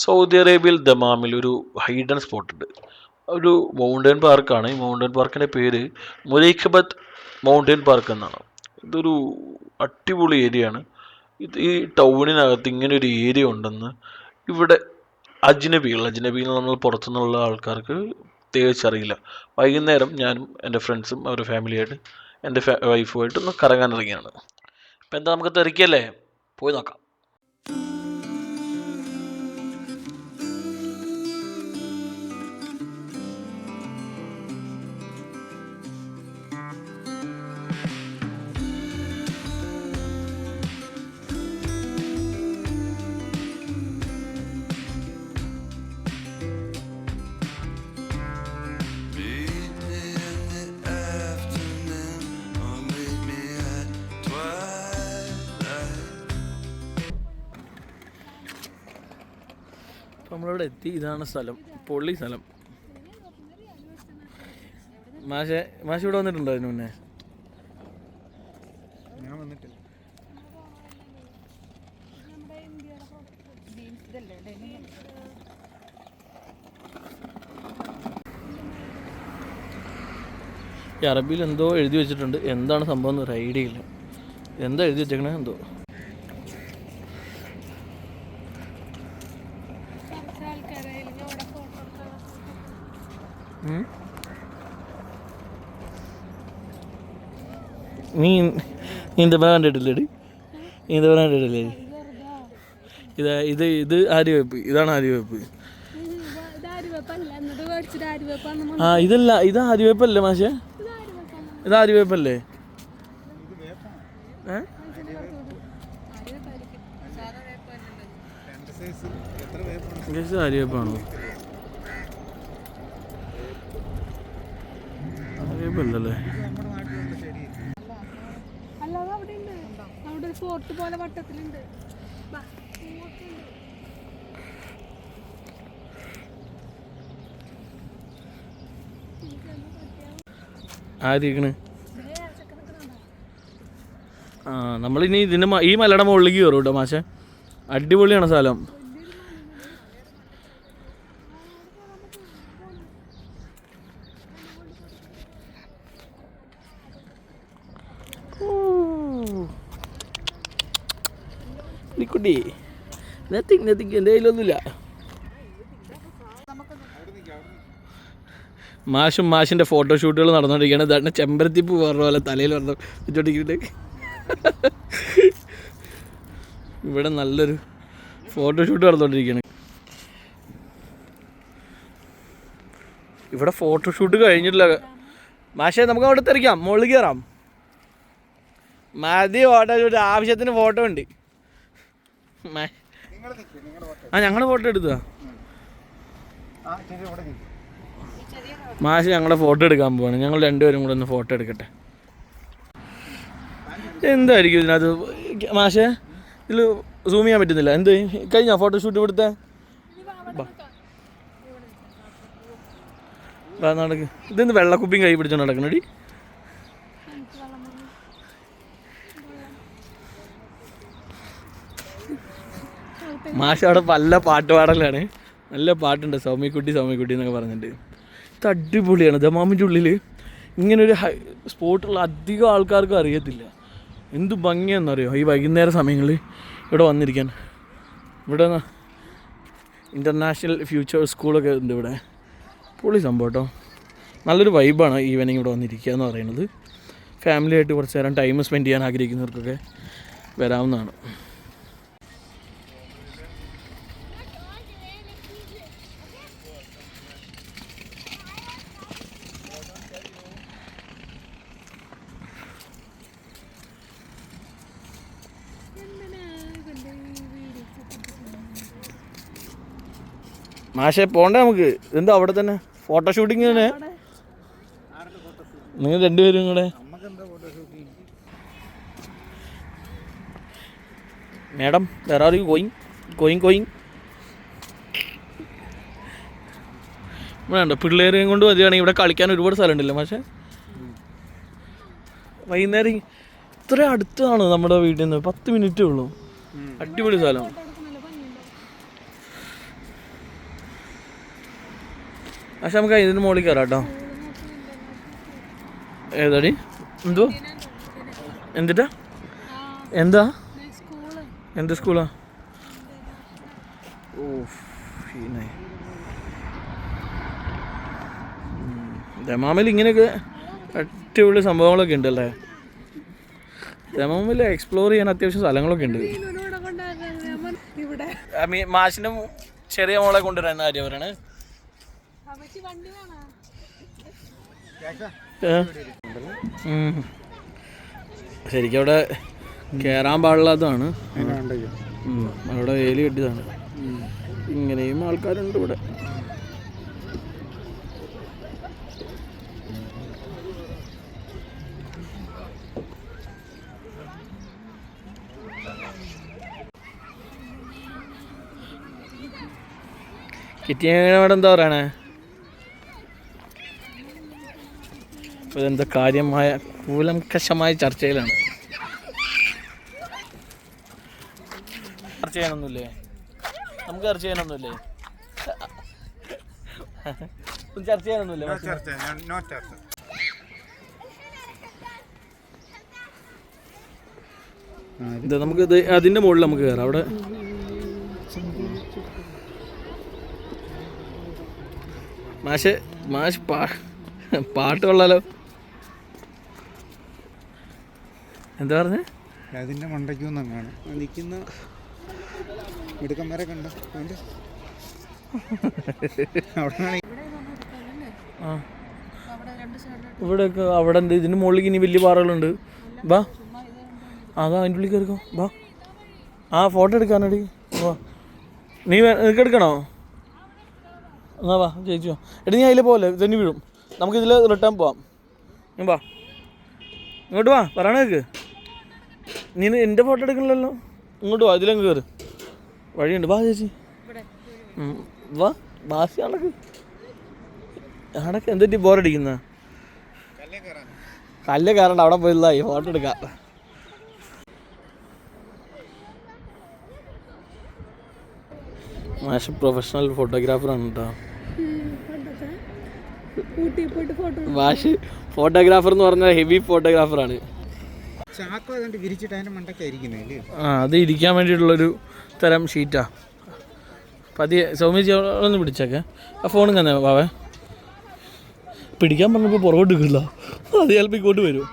Saudi അറേബ്യയിൽ ദമാമിൽ ഒരു Hayden spot ഉണ്ട്. ഒരു മൗണ്ടൻ പാർക്കാണ്. ഈ മൗണ്ടൻ പാർക്കിൻ്റെ പേര് മുലൈഖബത്ത് മൗണ്ടൻ പാർക്ക് എന്നാണ്. ഇതൊരു അടിപൊളി ഏരിയ ആണ്. ഈ ടൗണിനകത്ത് ഇങ്ങനെ ഒരു ഏരിയ ഉണ്ടെന്ന് ഇവിടെ അജ്നബികൾ നമ്മൾ പുറത്തുനിന്നുള്ള ആൾക്കാർക്ക് പ്രത്യേകിച്ചറിയില്ല. വൈകുന്നേരം ഞാനും എൻ്റെ ഫ്രണ്ട്സും അവരുടെ ഫാമിലിയായിട്ട് എൻ്റെ വൈഫുമായിട്ട് ഒന്ന് കറങ്ങാൻ ഇറങ്ങിയാണ്. ഇപ്പം എന്താ നമുക്ക് തെറിക്കല്ലേ, പോയി നോക്കാം. നമ്മളിവിടെ എത്തി. ഇതാണ് സ്ഥലം, പൊള്ളി സ്ഥലം. മാഷ് ഇവിടെ വന്നിട്ടുണ്ടോ അതിന് മുന്നേ? ഞാൻ വന്നിട്ടില്ല. ഈ അറബിയിൽ എന്തോ എഴുതി വെച്ചിട്ടുണ്ട്. എന്താണ് സംഭവം എന്ന് ഒരു ഐഡിയ ഇല്ല. എന്താ എഴുതി വെച്ചേക്കണേ എന്തോ. നീ എന്താ കണ്ടിട്ടില്ലേടി? എന്താ കണ്ടിട്ടില്ലേ? ഇത് ആര്യവേപ്പ്. ഇതാണ് ആര്യവേപ്പ്. ആ ഇതല്ല, ഇത് ആര്യവേപ്പല്ലേ മാഷേ? ഇത് ആര്യവേപ്പല്ലേ? ആര്യവേപ്പാണോ? ആര്യവേപ്പല്ലേ? ഫോർട്ട് പോലെ വട്ടത്തിലുണ്ട്. ആയിരിക്കണ്. ആ നമ്മളിനി ഈ മലയുടെ മുകളിലേക്ക് കയറും കേട്ടോ മാഷെ. അടിപൊളിയാണ് സ്ഥലം. കുട്ടി നത്തിങ് എൻ്റെ കയ്യിലൊന്നുമില്ല. മാഷിൻ്റെ ഫോട്ടോഷൂട്ടുകൾ നടന്നുകൊണ്ടിരിക്കുകയാണ്. ഇതാണ് ചെമ്പരത്തിപ്പ് പറഞ്ഞ പോലെ തലയിൽ പറഞ്ഞു വെച്ചോണ്ടിരിക്കുന്നുണ്ട്. ഇവിടെ നല്ലൊരു ഫോട്ടോഷൂട്ട് നടന്നുകൊണ്ടിരിക്കുകയാണ്. ഇവിടെ ഫോട്ടോഷൂട്ട് കഴിഞ്ഞിട്ടില്ല മാഷേ. നമുക്ക് അവിടെ തെറിക്കാം, മുകളിൽ കയറാം. മതി ഫോട്ടോഷൂട്ട്, ആവശ്യത്തിന് ഫോട്ടോ ഉണ്ട്. ആ ഞങ്ങൾ ഫോട്ടോ എടുത്തതാ. മാഷ് ഞങ്ങളുടെ ഫോട്ടോ എടുക്കാൻ പോവാണ്. ഞങ്ങൾ രണ്ടുപേരും കൂടെ ഒന്ന് ഫോട്ടോ എടുക്കട്ടെ. എന്തായിരിക്കും ഇതിനകത്ത് മാഷേ? ഇതിൽ സൂം ചെയ്യാൻ പറ്റുന്നില്ല. എന്ത് കഴിഞ്ഞാ ഫോട്ടോഷൂട്ട് ഇവിടുത്തെ? നടക്ക്. ഇതെന്ത് വെള്ളക്കുപ്പിയും കൈ പിടിച്ചോണ്ട് നടക്കണടി? മാഷ അവിടെ പല പാട്ട് പാടലാണ്. നല്ല പാട്ടുണ്ട്, സൗമ്യക്കുട്ടി എന്നൊക്കെ പറഞ്ഞിട്ട്. ഇത് അടിപൊളിയാണ്. ദമാമിൻ്റെ ഉള്ളിൽ ഇങ്ങനൊരു സ്പോട്ടുള്ള അധികം ആൾക്കാർക്കും അറിയത്തില്ല. എന്ത് ഭംഗിയാണെന്നറിയോ ഈ വൈകുന്നേര സമയങ്ങളിൽ ഇവിടെ വന്നിരിക്കാൻ. ഇവിടെ ഇൻ്റർനാഷണൽ ഫ്യൂച്ചർ സ്കൂളൊക്കെ ഉണ്ട് ഇവിടെ. പൊളി സംഭവം കേട്ടോ. നല്ലൊരു വൈബാണ് ഈവനിങ് ഇവിടെ വന്നിരിക്കുക എന്ന് പറയുന്നത്. ഫാമിലിയായിട്ട് കുറച്ച് നേരം ടൈം സ്പെൻഡ് ചെയ്യാൻ ആഗ്രഹിക്കുന്നവർക്കൊക്കെ വരാവുന്നതാണ്. മാഷെ പോണ്ടേ നമുക്ക്? എന്താ അവിടെ തന്നെ ഫോട്ടോഷൂട്ടിങ് തന്നെ? നിങ്ങൾ രണ്ടുപേരും കൂടെ മാഡം വേറെ ആർ യു ഗോയിങ് വേണ്ട. പിള്ളേരെയും കൊണ്ട് മതിയാണെങ്കിൽ ഇവിടെ കളിക്കാൻ ഒരുപാട് സ്ഥലമുണ്ടല്ലോ പക്ഷേ. വൈകുന്നേരം ഇത്ര അടുത്താണ് നമ്മുടെ വീട്ടിൽ നിന്ന്, 10 മിനിറ്റേ ഉള്ളൂ. അടിപൊളി സ്ഥലം. പക്ഷെ നമുക്ക് ഇതിന് മുകളിൽ കയറാം കേട്ടോ. ഏതാടി എന്തോ എന്തിട്ടാ എന്താ എന്ത് സ്കൂളാ? ഓ ദമാമിൽ ഇങ്ങനെയൊക്കെ അടിപൊളി സംഭവങ്ങളൊക്കെ ഉണ്ടല്ലേ. ദമാമിൽ എക്സ്പ്ലോർ ചെയ്യാൻ അത്യാവശ്യം സ്ഥലങ്ങളൊക്കെ ഉണ്ട്. മാഷിന്റെ ചെറിയ മോളെ കൊണ്ടുവരാൻ കാര്യം അവരാണ്. ശരിക്കും അവിടെ കയറാൻ പാടില്ലാത്തതാണ്. അവിടെ വേലി കെട്ടിയതാണ്. ഇങ്ങനെയും ആൾക്കാരുണ്ട് ഇവിടെ. കിറ്റിയോടെ എന്താ പറയണേ? ഇതെന്താ കാര്യമായ കൂലംകഷമായ ചർച്ചയിലാണ്. ചർച്ച ചെയ്യാനൊന്നുമില്ലേ? നമുക്ക് ചർച്ച ചെയ്യാനൊന്നുമില്ലേ? ചർച്ച ചെയ്യാനൊന്നുമില്ലേ? നമുക്ക് ഇത് അതിൻ്റെ മുകളിൽ നമുക്ക് കയറാം. അവിടെ മാഷ് പാട്ട് കൊള്ളാലോ. എന്താ പറഞ്ഞേ? അതിൻ്റെ മണ്ടയ്ക്കൊന്നാണ് നിൽക്കുന്ന മിടുക്കന്മാരെ കണ്ട ഇവിടെയൊക്കെ അവിടെ ഉണ്ട്. ഇതിൻ്റെ മുകളിലേക്ക് ഇനി വലിയ പാറകളുണ്ട്. ബാ അതാ അതിൻ്റെ ഉള്ളിൽ കയറിക്കോ. ബാ ഫോട്ടോ എടുക്കാനടി. വാ നിനക്ക് എടുക്കണോ? എന്നാ വാ ചേച്ചി. എടി നീ അതിലെ പോലെ തന്നെ വീഴും. നമുക്കിതിൽ റിട്ടേൺ പോവാം. വാ ഇങ്ങോട്ട് വാ. പറയണേക്ക് നീ എൻ്റെ ഫോട്ടോ എടുക്കണല്ലോ. ഇങ്ങോട്ട് വാ. ഇതിലങ്ങ് കയറ്. വഴിയുണ്ട്. വാ ചേച്ചി. വാ ബാസി അടക്ക് അടക്ക്. എന്തിട്ട് ബോറടിക്കുന്ന? കല്ല് കയറണ്ട. അവിടെ പോയി ഫോട്ടോ എടുക്കാം. മാഷ് പ്രൊഫഷണൽ ഫോട്ടോഗ്രാഫറാണ് കേട്ടോ. മാഷ് ഫോട്ടോഗ്രാഫർ എന്ന് പറഞ്ഞാൽ ഹെവി ഫോട്ടോഗ്രാഫറാണ്. അത് ഇരിക്കാൻ വേണ്ടിയിട്ടുള്ളൊരു തരം ഷീറ്റാ. പതിയെ സൗമ്യജി ഒന്ന് പിടിച്ചേക്കെ. ആ ഫോണും തന്നെ വാവേ. പിടിക്കാൻ പറഞ്ഞപ്പോൾ പുറകോട്ട് നിൽക്കില്ല. അത് ചിലപ്പോൾ ഇങ്ങോട്ട് വരും.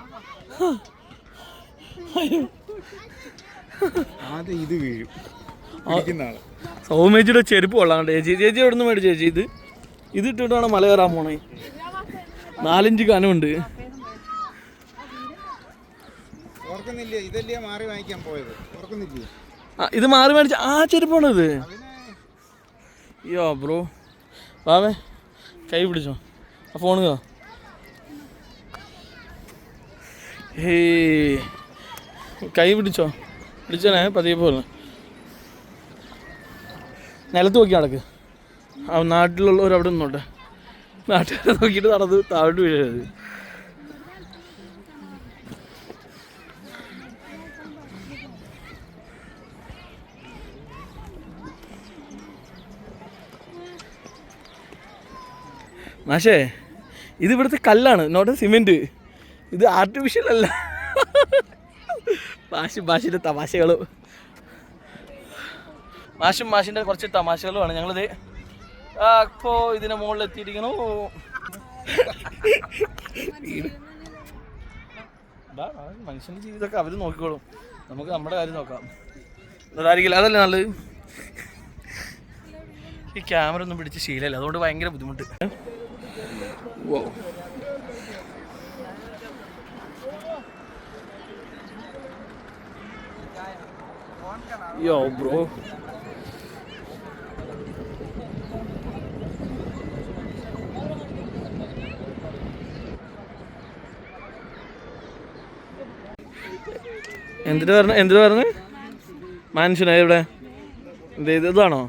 ഇത് വീഴും. സൗമ്യജിയുടെ ചെരുപ്പ് കൊള്ളാണ്ട് ചേച്ചി എവിടെ നിന്ന് മേടിച്ചു ചേച്ചി? ഇത് ഇട്ടിട്ടാണ് മല കയറാൻ പോണേ. 4-5 കനമുണ്ട്. ഇത് മാറി മേടിച്ച ആ ചെരുപ്പാണിത്. അയ്യോ ബ്രോ വാവേ കൈ പിടിച്ചോ. ആ ഫോണ് കൈ പിടിച്ചോ. പിടിച്ചോനെ പതിയെ പോലെ നിലത്ത് നോക്കി നടക്ക്. ആ നാട്ടിലുള്ളവർ അവിടെ നിന്നോട്ടെ. നാട്ടുകാരെ നോക്കിയിട്ട് നടന്ന് താഴോട്ട് വീഴരുത്. മാഷേ ഇത് ഇവിടുത്തെ കല്ലാണ്, നോട്ട് സിമെൻറ്റ്. ഇത് ആർട്ടിഫിഷ്യൽ അല്ല. മാഷിൻ്റെ തമാശകളും മാഷിൻ്റെ കുറച്ച് തമാശകളുമാണ്. ഞങ്ങളിത് ഇപ്പോൾ ഇതിൻ്റെ മുകളിൽ എത്തിയിരിക്കണു. മനുഷ്യൻ്റെ ജീവിതമൊക്കെ അവർ നോക്കിക്കോളും. നമുക്ക് നമ്മുടെ കാര്യം നോക്കാം. അതായിരിക്കില്ല, അതല്ലേ നല്ലത്. ഈ ക്യാമറ ഒന്നും പിടിച്ച് ശീലമല്ല, അതുകൊണ്ട് ഭയങ്കര ബുദ്ധിമുട്ട്. യോ ബ്രോ എന്തിനു പറഞ്ഞു? മനുഷ്യനാ ഇവിടെ? ഇതാണോ?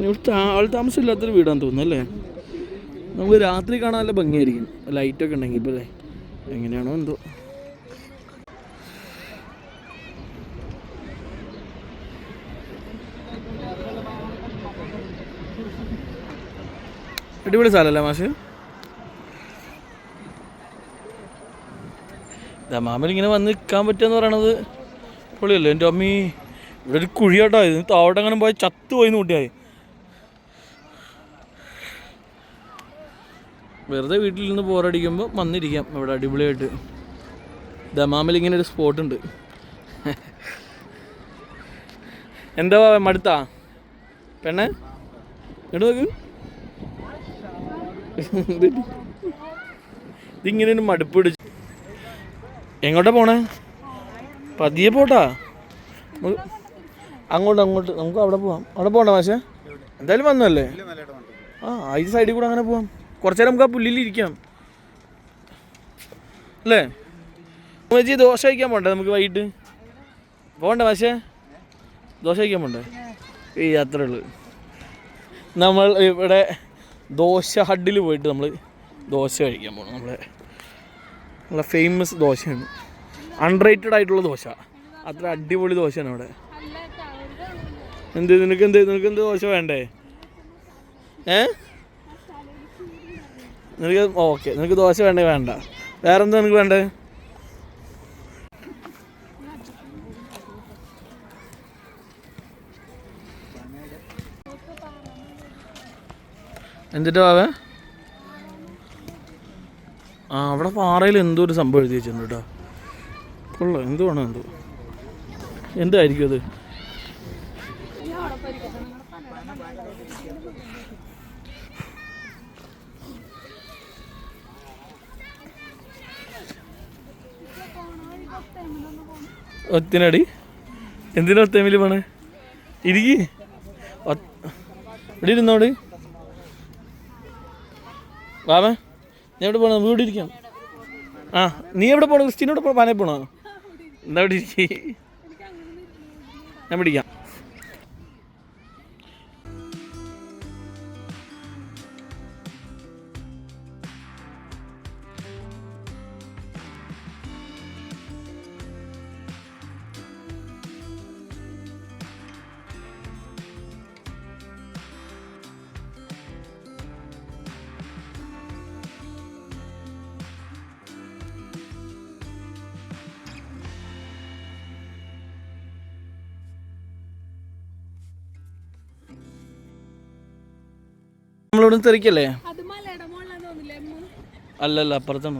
ഇവിടുത്തെ ആൾ താമസമില്ലാത്തൊരു വീടാന്ന് തോന്നുന്നു അല്ലേ? നമുക്ക് രാത്രി കാണാൻ നല്ല ഭംഗിയായിരിക്കും, ലൈറ്റൊക്കെ ഉണ്ടെങ്കിൽ. ഇപ്പോൾ എങ്ങനെയാണോ എന്തോ. അടിപൊളി സ്ഥലമല്ലേ മാഷ്? ദമാമിൽ ഇങ്ങനെ വന്ന് നിൽക്കാൻ പറ്റുമെന്ന് പറയണത് പൊളിയല്ലേ എൻ്റെ അമ്മീ. ഇവിടെ ഒരു കുഴിയാട്ടോ, ഇത് താവട്ടെ അങ്ങനെ പോയി ചത്തു പോയി കൂട്ടിയായി. വെറുതെ വീട്ടിൽ നിന്ന് ബോറടിക്കുമ്പോൾ വന്നിരിക്കാം ഇവിടെ അടിപൊളിയായിട്ട്. ദമാമിൽ ഇങ്ങനെ ഒരു സ്പോട്ടുണ്ട്. എന്താ മടുത്താ പെണ്ണെ? ഇങ്ങോട്ട് നോക്ക്. ഇതിങ്ങനെ ഒരു മടുപ്പ് പിടിച്ചു. എങ്ങോട്ടാ പോണേ? പതിയെ പോട്ടാ. അങ്ങോട്ട് നമുക്ക് അവിടെ പോവാം. അവിടെ പോകണ്ട മാഷേ? എന്തായാലും വന്നല്ലേ? ഈ സൈഡിൽ കൂടെ അങ്ങനെ പോവാം. കുറച്ചു നേരം നമുക്ക് ആ പുല്ലിൽ ഇരിക്കാം അല്ലേ? ചേച്ചി ദോശ കഴിക്കാൻ പോണ്ടേ നമുക്ക് വൈകിട്ട്? പോകണ്ടേ മാഷേ? ദോശ കഴിക്കാൻ പോണ്ടേ? അത്രേ ഉള്ളൂ. നമ്മൾ ഇവിടെ ദോശ ഹഡിൽ പോയിട്ട് നമ്മൾ ദോശ കഴിക്കാൻ പോകണം. നമ്മളെ ഫേമസ് ദോശയാണ്, അൺറേറ്റഡ് ആയിട്ടുള്ള ദോശ. അത്ര അടിപൊളി ദോശയാണ് അവിടെ. നിനക്ക് ദോശ വേണ്ടേ? നിനക്ക് ഓക്കെ, നിനക്ക് ദോശ വേണ്ടേ? വേണ്ട. വേറെന്താ നിനക്ക് വേണ്ടേ? എന്നിട്ട് ആവേ അവിടെ പാറയിൽ എന്തോ ഒരു സംഭവം എഴുതി വെച്ചിട്ടുണ്ട് കേട്ടോ. കൊള്ളാം. എന്തുവാണോ എന്തായിരിക്കും അത്? ഒത്തിനടി എന്തിനാ ഒത്തേമിൽ പോണേ? ഇരിക്കി ഇവിടെ ഇരുന്നോട്. വാമേ ഞാൻ എവിടെ പോണോ? വീട് ഇരിക്കാം. നീ എവിടെ പോണോ? ക്രിസ്റ്റീനോട് പാനേ പോണോ? എന്താ ഇവിടെ ഇരിക്കി? ഞാൻ പിടിക്കാം. നമ്മളിവിടെ തെറിക്കല്ലേ? അല്ലല്ല, അപ്പുറത്താണ്.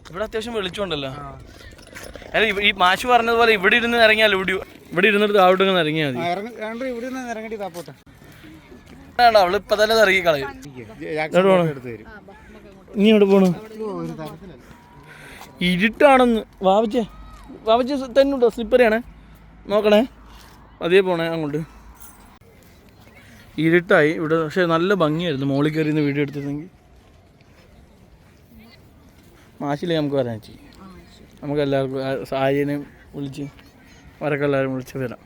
ഇവിടെ അത്യാവശ്യം വെളിച്ചമുണ്ടല്ലോ. അല്ല, ഈ മാഷ് പറഞ്ഞതുപോലെ ഇവിടെ ഇരുന്ന് ഇറങ്ങിയാലോ? ഇവിടെ ഇരുന്നിട്ട് താഴോട്ട് ഇറങ്ങിയാൽ മതി. അവള് ഇപ്പൊ തന്നെ ഇറങ്ങി കളയും. നീ എവിടെ പോണു? ഇരുട്ടാണെന്ന്. വാവച്ചേ തന്നുണ്ടോ? സ്ലിപ്പറിയാണേ, നോക്കണേ. അതേ പോണേ അങ്ങോട്ട്. ഇരുട്ടായി ഇവിടെ, പക്ഷെ നല്ല ഭംഗിയായിരുന്നു. മോളിൽ കയറി നിന്ന് വീഡിയോ എടുത്തിരുന്നെങ്കിൽ. മാഷിലേ നമുക്ക് വരാൻ ചെയ്യും. നമുക്ക് എല്ലാവർക്കും സായനെയും വിളിച്ച് അവരൊക്കെ എല്ലാവരും വിളിച്ച് വരാം.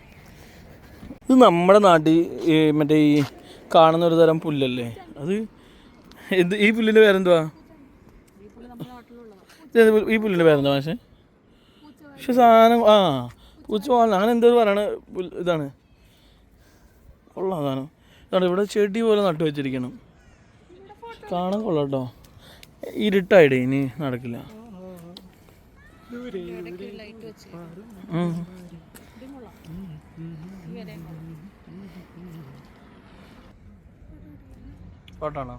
ഇത് നമ്മുടെ നാട്ടിൽ മറ്റേ ഈ കാണുന്ന ഒരു തരം പുല്ലല്ലേ അത്? ഈ പുല്ലിൻ്റെ പേരെന്തുവാ? ഈ പുല്ലിൻ്റെ പേരെന്താ പക്ഷെ സാധനം പൂച്ച പോകാൻ അങ്ങനെ എന്തോ പറയണ ഇതാണ്. കൊള്ളാം സാധനം. ഇതാണ് ഇവിടെ ചെടി പോലെ നട്ടു വെച്ചിരിക്കണം. കാണാൻ കൊള്ളാം കേട്ടോ. ഇരുട്ടായിടേ, ഇനി നടക്കില്ല. ഫോട്ടാണോ?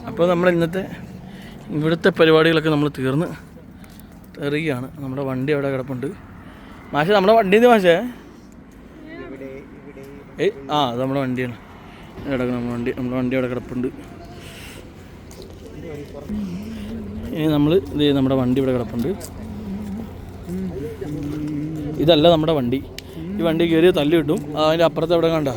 അപ്പോൾ നമ്മൾ ഇന്നത്തെ ഇവിടുത്തെ പരിപാടികളൊക്കെ നമ്മൾ തീർന്ന് തെറിയാണ്. നമ്മുടെ വണ്ടി അവിടെ കിടപ്പുണ്ട്. മാഷേ നമ്മുടെ വണ്ടി മാഷേ? അത് നമ്മുടെ വണ്ടിയാണ് കിടക്കണം. നമ്മുടെ വണ്ടി അവിടെ കിടപ്പുണ്ട്. ഇനി നമ്മൾ നമ്മുടെ വണ്ടി ഇവിടെ കിടപ്പുണ്ട്. ഇതല്ല നമ്മുടെ വണ്ടി. ഈ വണ്ടി കയറി തല്ലി കിട്ടും. അതിൻ്റെ അപ്പുറത്ത് എവിടെ കണ്ട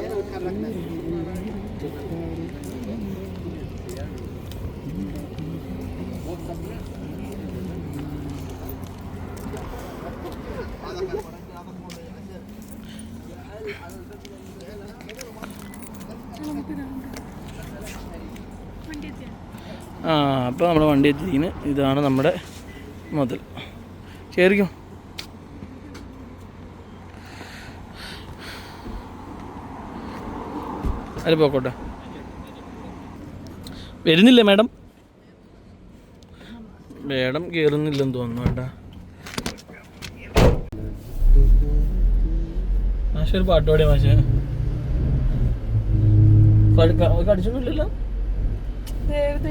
ആ അപ്പോൾ നമ്മുടെ വണ്ടി എത്തിയിരിക്കുന്നു. ഇതാണ് നമ്മുടെ മുതൽ. കയറിക്കോ. അല്ല പോക്കോട്ടെ. വരുന്നില്ലേ മാഡം? മേഡം കയറുന്നില്ലെന്ന് തോന്നുന്നു. വേണ്ട മാഷ ഒരു പാട്ട് പാടിയ മാഷ കടിച്ചൊന്നുമില്ലല്ലോ.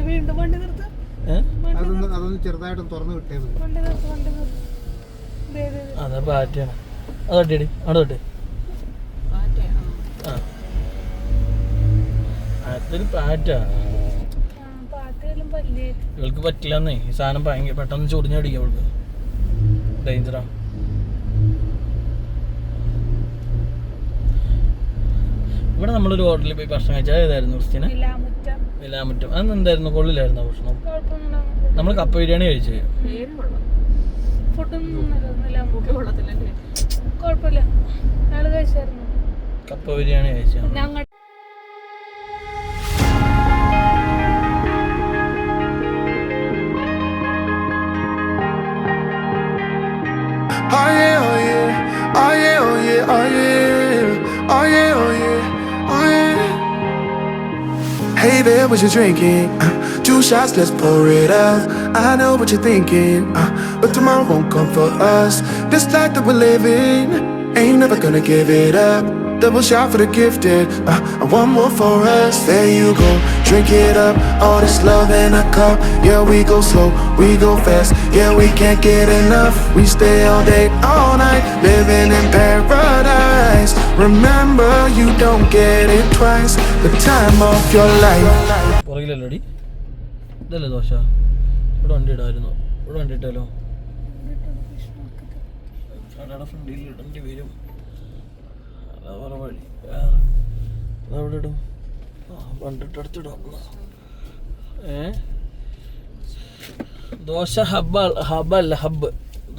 വീണ്ടും വണ്ടി നിർത്താം. അതൊന്ന് ചെറുതായിട്ട് തുറന്നു വിട്ടേ മതി. വണ്ടി നിർത്ത്, വണ്ടി നിർത്ത്. അതാ പാറ്റാണ്. അത് തൊട്ടേടി, അവിടെ തൊട്ടേ. ആ അതൊരു പാറ്റാ. പാട്ടുകളും പല്ലേ ഇവൾക്ക് പറ്റില്ലെന്നേ. ഈ സാധനം ഭയങ്കര പെട്ടെന്ന് ചൊറിഞ്ഞടിക്കും. അവൾക്ക് ഡേഞ്ചറാ. ഇവിടെ നമ്മളൊരു ഹോട്ടലിൽ പോയി ഭക്ഷണം കഴിച്ചാൽ ഏതായിരുന്നു ക്രിസ്ത്യനെ? വിലാമുറ്റം. അന്ന് എന്തായിരുന്നു? കൊള്ളിലായിരുന്നു ഭക്ഷണം? നമ്മൾ കപ്പ ബിരിയാണി കഴിച്ചത്. കുഴപ്പമില്ല, ഞങ്ങള് കഴിച്ചായിരുന്നു. കപ്പ ബിരിയാണി കഴിച്ചാണ്. ഞങ്ങൾ Oh yeah, oh yeah, oh yeah, oh yeah, oh yeah, oh yeah, oh yeah, oh yeah. Hey there, what you drinking? 2 shots, let's pour it out. I know what you're thinking, but tomorrow won't come for us. This life that we're living, ain't never gonna give it up. Double shot for the gifted, and one more for us. There you go, drink it up. All this love in a cup. Yeah, we go slow, we go fast. Yeah, we can't get enough. We stay all day, all night, living in paradise. Remember, you don't get it twice. The time of your life. പുറകിലല്ലോടി. ഇതല്ലേ ദോശ? ഇവിടെ വണ്ടി ഇടായിരുന്നു. ഇവിടെ വണ്ടി ഇട്ടാലോ? കടയുടെ ഫ്രണ്ടിൽ ഇടേണ്ടി വരും. വേറെ വഴി. അതവിടെ ഇടും. വണ്ടിട്ടടുത്തിടും. ദോശ ഹബ്ബല്ല, ഹബ്ബ്.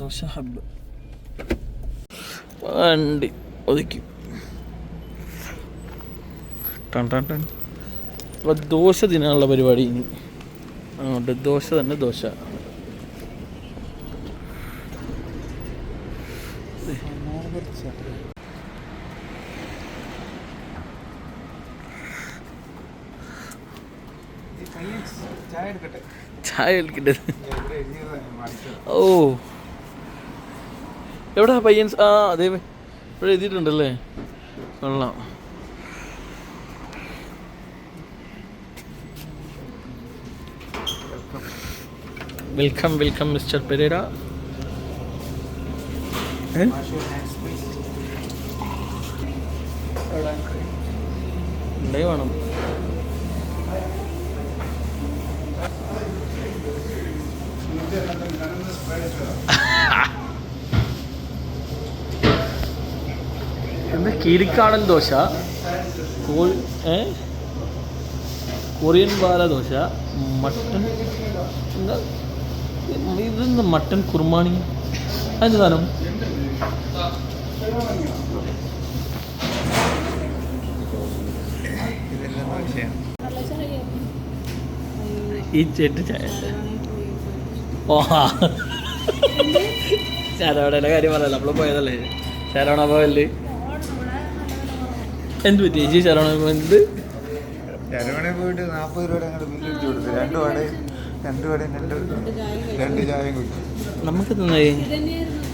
ദോശ ഹബ്ബ്. വണ്ടി ഒതുക്കി. ടൺ ടൺ ടൺ. അപ്പോൾ ദോശ തിന്നാനുള്ള പരിപാടി ഇനി. അങ്ങോട്ട് ദോശ തന്നെ ദോശ. ചായ എടുക്കട്ടെ. ഓ എവിടാ പയ്യൻസ്? ആ അതെ, ഇവിടെ എഴുതിയിട്ടുണ്ടല്ലേ. കൊള്ളാം. Welcome welcome mister Pereira. ഉണ്ടേ വേണം. എന്താ കിരിക്കാടൻ ദോശ, കൊറിയൻ പാല ദോശ, മട്ടൻ എന്താ ഇതെന്താ മട്ടൻ കുർമാണി? അതിൻ്റെ സാധനം ഈ ചേട്ട് ചായ. ഓ ശരവണയുടെ കാര്യം പറയല്ലോ, നമ്മൾ പോയതല്ലേ ശരവണ പോയല്ലേ. എന്ത് പറ്റി ചേച്ചി? ശരവണ എന്ത് ശരവണ പോയിട്ട് 40 രൂപയുടെ അങ്ങോട്ട് ബില്ലിടിച്ചു കൊടുത്തു. 2 വടയും 2 ചായയും കുടിച്ചു. നമുക്ക് തന്നായി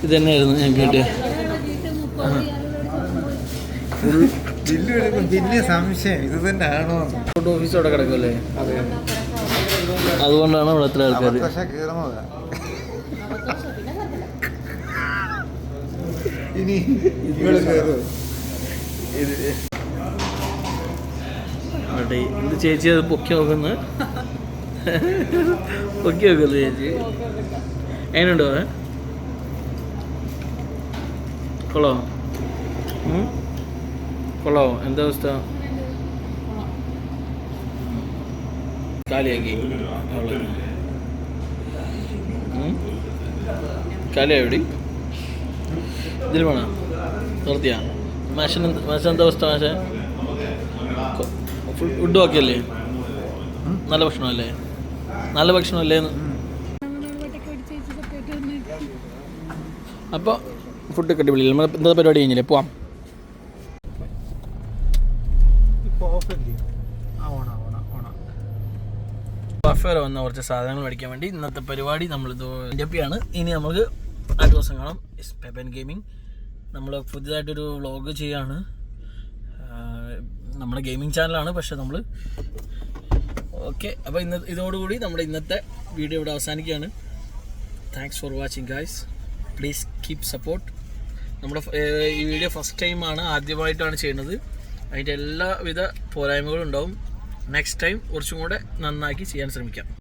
ഇത് തന്നെയായിരുന്നു ഞാൻ കേട്ട്. ബില്ല് എടുക്കും. പിന്നെ സംശയം ഇത് തന്നെ ആണോ? ഓഫീസ് അവിടെ കിടക്കുമല്ലേ, അതുകൊണ്ടാണ് അവിടെ എത്ര ആൾക്കാർ. പക്ഷെ കയറുന്നതാ. ഇനി ഇവിടെ കയറുമോ? അവിടെ ഇത് ചേച്ചി അത് പൊക്കി നോക്കുന്നു. പൊക്കി നോക്കുന്നു ചേച്ചി. എങ്ങനെയുണ്ടോ? കൊള്ളോ? കൊള്ളോ? എന്താ അവസ്ഥ? കാലിയാക്കി കാലിയാ എവിടെ? ഇതിൽ വേണോ? നിർത്തിയാ? മാഷൻ എന്താ അവസ്ഥ? മാഷെ ഫുഡ് ഓക്കെ അല്ലേ? നല്ല ഭക്ഷണമല്ലേ? നല്ല ഭക്ഷണമല്ലേന്ന്. അപ്പോൾ ഫുഡൊക്കെ അടിപൊളിയില്ല. നമ്മൾ ഇന്നത്തെ പരിപാടി കഴിഞ്ഞില്ലേ, പോവാം. ബഫേറ് വന്ന കുറച്ച് സാധനങ്ങൾ മേടിക്കാൻ വേണ്ടി ഇന്നത്തെ പരിപാടി നമ്മളിത് ഡപ്പിയാണ്. ഇനി നമുക്ക് അടുത്ത ദിവസം കാണാം. പെപ്പൻ ഗെയിമിംഗ് നമ്മൾ പുതിയതായിട്ടൊരു വ്ളോഗ് ചെയ്യാണ്. നമ്മുടെ ഗെയിമിംഗ് ചാനലാണ്, പക്ഷെ നമ്മൾ ഓക്കെ. അപ്പോൾ ഇതോടുകൂടി നമ്മുടെ ഇന്നത്തെ വീഡിയോ ഇവിടെ അവസാനിക്കുകയാണ്. Thanks for watching guys. Please keep support. നമ്മുടെ ഈ വീഡിയോ ഫസ്റ്റ് ടൈമാണ്, ആദ്യമായിട്ടാണ് ചെയ്യുന്നത്. അതിൻ്റെ എല്ലാവിധ പോരായ്മകളും ഉണ്ടാവും. നെക്സ്റ്റ് ടൈം കുറച്ചും കൂടെ നന്നാക്കി ചെയ്യാൻ ശ്രമിക്കാം.